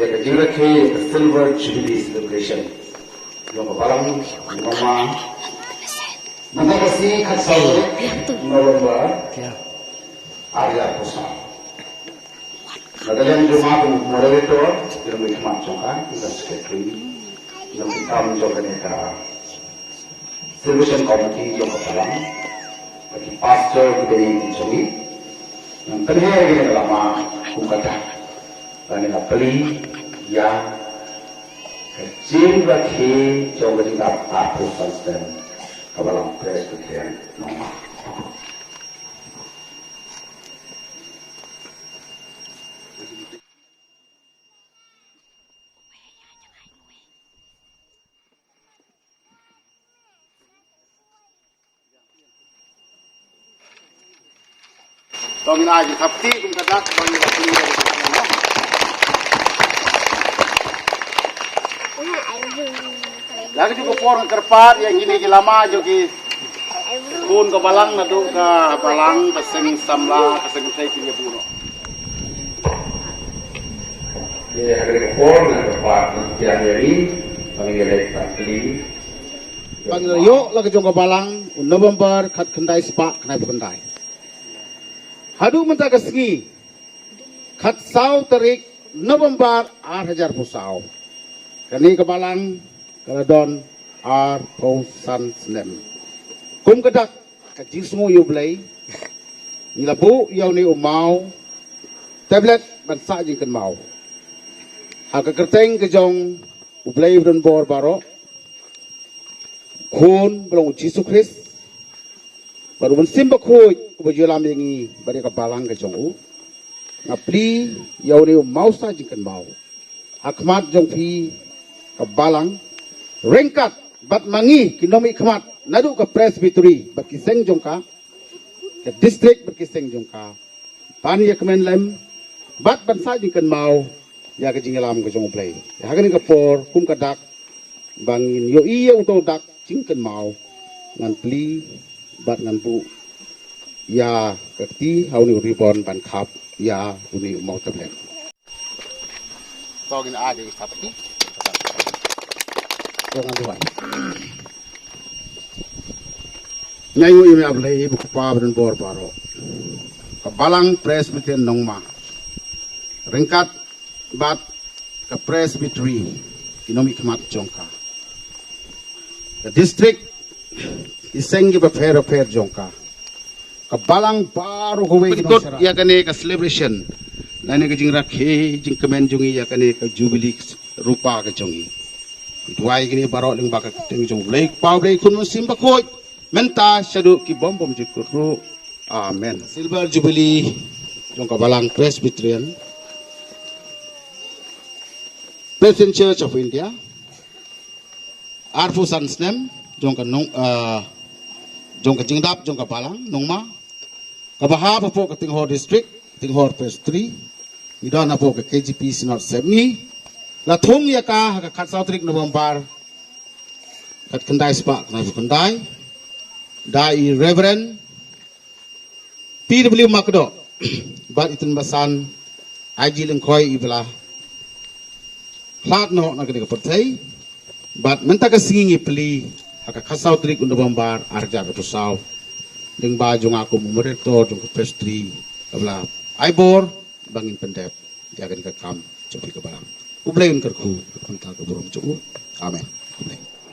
Jaga jingrakhe silver jubilee celebration. Yung kapalang mama. Magkakasi katsawin November Arya Pusa. Nagalang Jumat moderator yung hikmat jongka kita secretary yung hitam jongka neka celebration committee yung kapalang bagi pastor kebiri jongi yang terlihat di dalam kumkata dan yang beli yang kecil bagi jongka kita aku sustain kapalang presbyterian nama. Tongin aja kapti kum kadak bagi waktu ini. Lagi juga porang kerpat yang gini lama joki kun ke balang nadu ke balang peseng samla peseng saya kini buno. Ini ada ke porang kerpat yang dari panggil pasti. Panggil yuk lagi jong ke balang November kat kendai spa kenai kendai. Hadu mentah kesegi kat sau terik November 8,000 pusau. Kani ke balang Kaladon ar Pausan Senem. Kum kedak kajing semua you belai. Nilabu yau ni umau. Tablet bansa jing kan mau. Haka kerteng kejong ublay dan bor baro. Kun belum Yesus Kristus. Baru mensimba kuy kebajulam yangi bari ka balang kejong u. Ngapli yau ni umau sa jing kan mau. Hakmat jong pi ka balang. Rengkat bat mangi kinomi khmat nadu ka presbytery bat kiseng jongka ke district bat kiseng jongka pan ya kemen lem bat bansa jingkan mau ya ke jingalam ke jong play ya hagani ka por kum ka dak bangin yo iya uto dak jingkan mau ngan pli bat ngan pu ya kakti hauni ribon ban khap ya uni mau tablet togin aja tapi jangan tuan. Nyayu ini ablay buku pabren bor baro. Kebalang presbyterian nongma. Ringkat bat ke presbytery inomi kemat jongka. The district iseng giba fair jongka. Kebalang baru kowe ikut ya kene ke celebration. Nane ke jing rakhe jing kemen jungi ya kene ke jubilee rupa ke jongi. Ituai kini barok ling bakal keteng jong blake pau blake kun musim bakoi menta syadu ki bom jikuru amen. Silver Jubilee jong kabalang Presbyterian Presbyterian Church of India Arfu Sansnem jong ka nong jong ka jingdap jong kabalang nongma kabaha po ka Tinghor District Tinghor Presbytery midana po ka KGP Sinod Semni Latung ya ka kat sautrik November kat kendai spa kenai kendai dai Reverend PW Makdo bat itin basan aji lengkoi ibla plat no na kene pertai bat menta ka singi peli kat sautrik November arja pusau ding bajung aku moderator jong pastry abla aibor bangin pendep jaga ka kam cobi ke barang Ublay kerku tentang keburung cukup. Amin.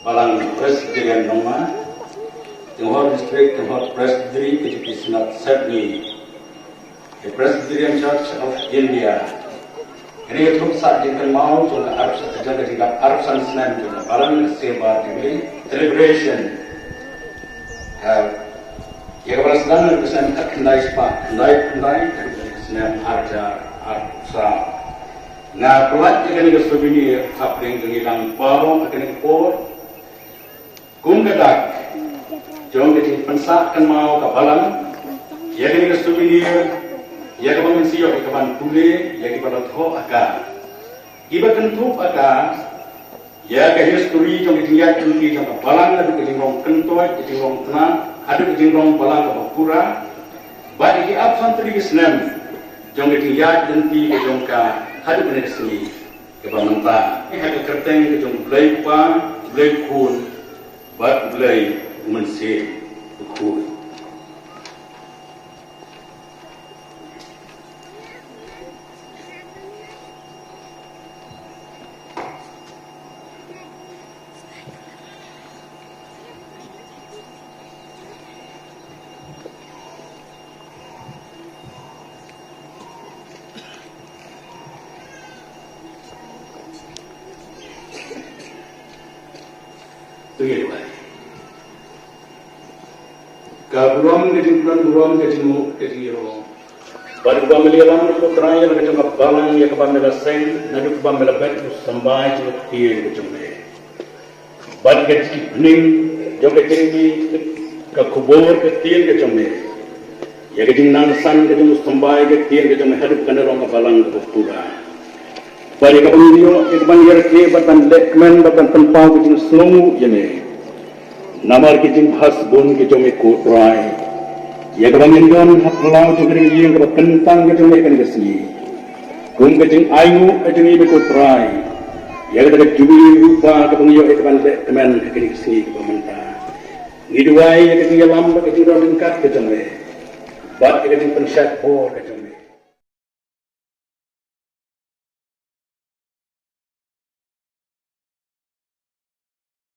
Balang Presbyterian Nongma, Tinghor District, Tinghor Presbytery, which is not certainly the Presbyterian Church of India. Ini itu saat jengkel mau juga harus terjaga juga arusan Senin juga balang seba dibeli celebration. Ya kalau sedang berkesan kendai spa, kendai Senin arja arsa. Nah, pelat yang kena kesubini kapling kengilang baru akan ekor, kum kedak, jom kita pensahkan mau kabalang, ya kena kesubini, ya kebangun siok, ya keban pule, ya keban tho aga, iba kentup aga, ya ke history jom kita lihat kunci jom kabalang, ada kejingrong kentoy, kejingrong tenang, ada kejingrong balang kabakura, bagi absen teri Islam, jom kita lihat kunci jom ka hadu kena kesini. kebantan. Ini ada kerteng ke jom belai pa, belai kun, bat belai mensi kun. Tunggu lagi. Kaburam kejinu kejiro. Baru kau melihat itu terakhir kejung kapalang ya kapamela sen, nadu kapamela bet sambai tu tiir kejumne. Baru kejiki bening, jom kejingi kakubur ketiir kejumne. Ya kejing nangsan kejung sambai ketiir kejumne hadup kandarong kapalang kapura. Bari ka pangiliyo, ikban yerke, batan lekmen, batan tempau kicing snow, yame. Namar kicing hasbun kicong ikutrai. Ya ka pangiliyon, haplau jengkering yung ka kentang kicong ikan kasi. Kung kicing ayu, kicing ikutrai. Ya ka taga jubili rupa, ka pangiliyo, ikban lekmen, kicing kasi kapamanta. Ngiduway, ya kicing yalam, kicing roningkat kicong Bat kicing pensyat por,